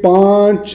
5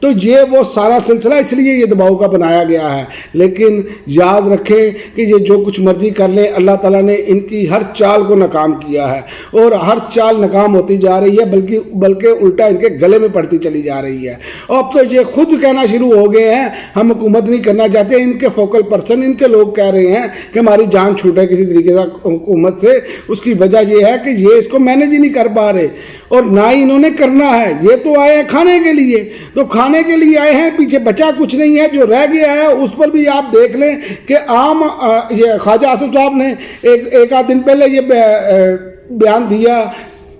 تو یہ وہ سارا سلسلہ اس لیے یہ دباؤ کا بنایا گیا ہے. لیکن یاد رکھیں کہ یہ جو کچھ مرضی کر لیں، اللہ تعالیٰ نے ان کی ہر چال کو ناکام کیا ہے، اور ہر چال ناکام ہوتی جا رہی ہے، بلکہ الٹا ان کے گلے میں پڑتی چلی جا رہی ہے. اور اب تو یہ خود کہنا شروع ہو گئے ہیں ہم حکومت نہیں کرنا چاہتے. ان کے فوکل پرسن، ان کے لوگ کہہ رہے ہیں کہ ہماری جان چھوٹے کسی طریقے سے حکومت سے. اس کی وجہ یہ ہے کہ یہ اس کو مینیج ہی نہیں کر پا رہے، اور نہ ہی انہوں نے کرنا ہے. یہ تو آئے ہیں کھانے کے لیے، تو کھانے کے لیے آئے ہیں، پیچھے بچا کچھ نہیں ہے. جو رہ گیا ہے اس پر بھی آپ دیکھ لیں کہ یہ خواجہ آصف صاحب نے ایک آدھ دن پہلے یہ بیان دیا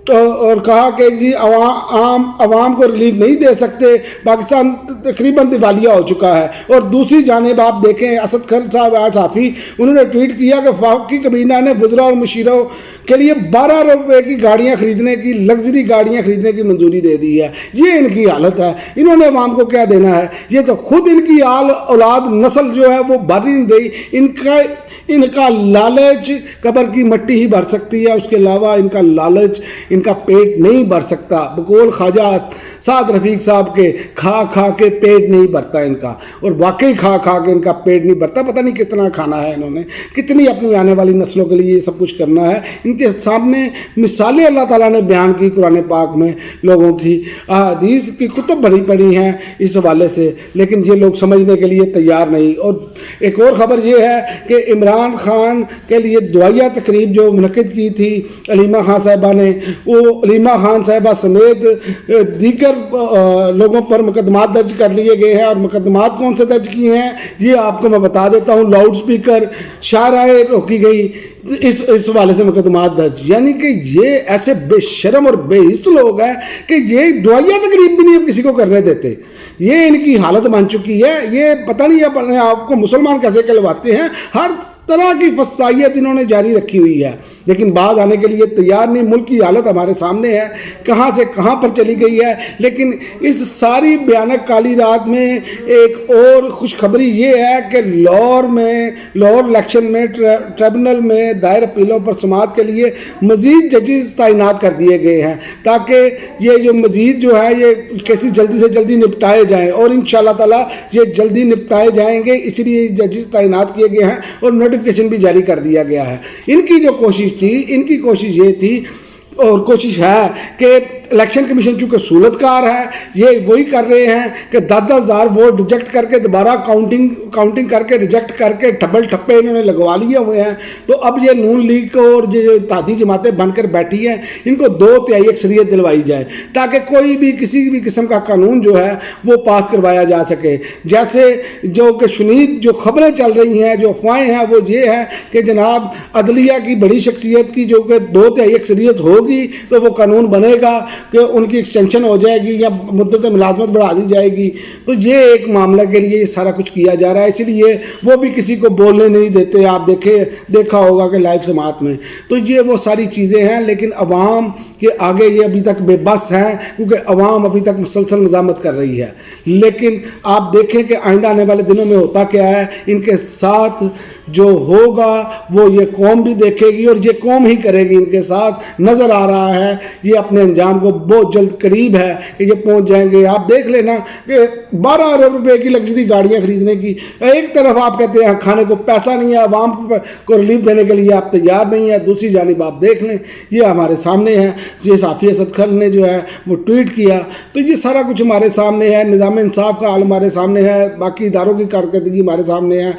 اور کہا کہ جی عوام کو ریلیف نہیں دے سکتے، پاکستان تقریباً دیوالیہ ہو چکا ہے. اور دوسری جانب آپ دیکھیں اسد خان صاحب صحافی، انہوں نے ٹویٹ کیا کہ وفاقی کابینہ نے وزراء اور مشیروں کے لیے 12 روپے کی گاڑیاں خریدنے کی، لگژری گاڑیاں خریدنے کی منظوری دے دی ہے. یہ ان کی حالت ہے. انہوں نے عوام کو کیا دینا ہے؟ یہ تو خود ان کی اولاد نسل جو ہے وہ بھر نہیں رہی. ان کا لالچ قبر کی مٹی ہی بھر سکتی ہے، اس کے علاوہ ان کا لالچ ان کا پیٹ نہیں بھر سکتا. بقول خواجہ سعد رفیق صاحب کے کھا کے پیٹ نہیں بھرتا ان کا، اور واقعی کھا کے ان کا پیٹ نہیں بھرتا. پتہ نہیں کتنا کھانا ہے انہوں نے، کتنی اپنی آنے والی نسلوں کے لیے یہ سب کچھ کرنا ہے. ان کے سامنے مثالیں اللہ تعالیٰ نے بیان کی قرآن پاک میں، لوگوں کی احادیث کی کتب بڑی پڑی ہیں اس حوالے سے، لیکن یہ لوگ سمجھنے کے لیے تیار نہیں. اور ایک اور خبر یہ ہے کہ عمران خان کے لیے دعائیہ تقریب جو منعقد کی تھی علیمہ خان صاحبہ نے، وہ علیمہ خان صاحبہ سمیت دیگر لوگوں پر مقدمات درج کر لیے گئے ہیں. اور مقدمات کون سے درج کیے ہیں یہ آپ کو میں بتا دیتا ہوں. لاؤڈ سپیکر شاہراہیں روکی گئی، اس حوالے سے مقدمات درج. یعنی کہ یہ ایسے بے شرم اور بے حس لوگ ہیں کہ یہ دعائیہ تقریب بھی نہیں اب کسی کو کرنے دیتے. یہ ان کی حالت بن چکی ہے. یہ پتہ نہیں اپنے آپ کو مسلمان کیسے کہلواتے ہیں. ہر طرح کی فسائیت انہوں نے جاری رکھی ہوئی ہے، لیکن باز آنے کے لیے تیار نہیں. ملک کی حالت ہمارے سامنے ہے، کہاں سے کہاں پر چلی گئی ہے. لیکن اس ساری بھیانک کالی رات میں ایک اور خوشخبری یہ ہے کہ لاہور الیکشن میں ٹریبونل میں دائر اپیلوں پر سماعت کے لیے مزید ججز تعینات کر دیے گئے ہیں، تاکہ یہ جو مزید جو ہے یہ کیسی جلدی سے جلدی نپٹائے جائیں، اور انشاءاللہ تعالی یہ جلدی نپٹائے جائیں گے. اس لیے ججز تعینات کیے گئے ہیں اور نوٹیفکیشن بھی جاری کر دیا گیا ہے. ان کی جو کوشش تھی، ان کی کوشش یہ تھی اور کوشش ہے کہ الیکشن کمیشن چونکہ سہولت کار ہے، یہ وہی کر رہے ہیں کہ 10,000 ووٹ ریجیکٹ کر کے دوبارہ کاؤنٹنگ کر کے ریجیکٹ کر کے ٹھبل ٹھپے انہوں نے لگوا لیے ہوئے ہیں. تو اب یہ نون لیگ اور جو اتحادی جماعتیں بن کر بیٹھی ہیں، ان کو 2/3 اکثریت دلوائی جائے تاکہ کوئی بھی کسی بھی قسم کا قانون جو ہے وہ پاس کروایا جا سکے. جیسے جو کہ شنید جو خبریں چل رہی ہیں، جو افواہیں ہیں، وہ یہ ہے کہ جناب عدلیہ کی بڑی شخصیت کی جو کہ 2/3 اکثریت ہوگی تو وہ قانون بنے گا کہ ان کی ایکسٹینشن ہو جائے گی یا مدت ملازمت بڑھا دی جائے گی. تو یہ ایک معاملہ کے لیے یہ سارا کچھ کیا جا رہا ہے، اس لیے وہ بھی کسی کو بولنے نہیں دیتے. آپ دیکھا ہوگا کہ لائیو سماعت میں. تو یہ وہ ساری چیزیں ہیں، لیکن عوام کے آگے یہ ابھی تک بے بس ہیں، کیونکہ عوام ابھی تک مسلسل مزاحمت کر رہی ہے. لیکن آپ دیکھیں کہ آئندہ آنے والے دنوں میں ہوتا کیا ہے. ان کے ساتھ جو ہوگا وہ یہ قوم بھی دیکھے گی اور یہ قوم ہی کرے گی. ان کے ساتھ نظر آ رہا ہے یہ اپنے انجام کو بہت جلد قریب ہے کہ یہ پہنچ جائیں گے. آپ دیکھ لینا کہ 12 ارب روپے کی لگژری گاڑیاں خریدنے کی، ایک طرف آپ کہتے ہیں کھانے کو پیسہ نہیں ہے، عوام کو ریلیف دینے کے لیے آپ تیار نہیں ہے، دوسری جانب آپ دیکھ لیں یہ ہمارے سامنے ہے. یہ صحافی اسد خان نے جو ہے وہ ٹویٹ کیا، تو یہ سارا کچھ ہمارے سامنے ہے. نظام انصاف کا حال ہمارے سامنے ہے، باقی اداروں کی کارکردگی ہمارے سامنے ہے،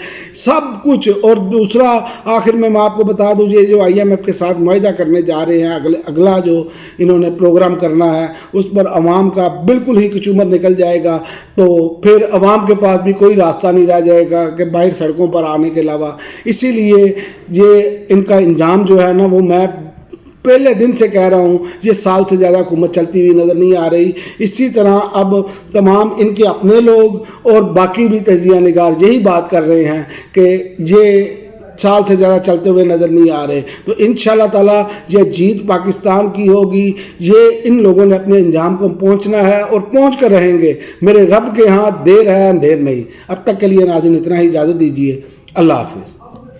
سب کچھ. اور دوسرا آخر میں آپ کو بتا دوں، یہ جو IMF کے ساتھ معاہدہ کرنے جا رہے ہیں، اگلا جو انہوں نے پروگرام کرنا ہے اس پر عوام کا بالکل ہی کچومر نکل جائے گا. تو پھر عوام کے پاس بھی کوئی راستہ نہیں رہ جائے گا کہ باہر سڑکوں پر آنے کے علاوہ. اسی لیے یہ ان کا انجام جو ہے نا، وہ میں پہلے دن سے کہہ رہا ہوں، یہ سال سے زیادہ حکومت چلتی ہوئی نظر نہیں آ رہی. اسی طرح اب تمام ان کے اپنے لوگ اور باقی بھی تجزیہ نگار یہی بات کر رہے ہیں کہ یہ سال سے زیادہ چلتے ہوئے نظر نہیں آ رہے. تو انشاءاللہ تعالیٰ یہ جیت پاکستان کی ہوگی. یہ ان لوگوں نے اپنے انجام کو پہنچنا ہے اور پہنچ کر رہیں گے. میرے رب کے ہاں دیر ہے اندھیر نہیں. اب تک کے لیے ناظرین اتنا ہی اجازت دیجیے. اللہ حافظ.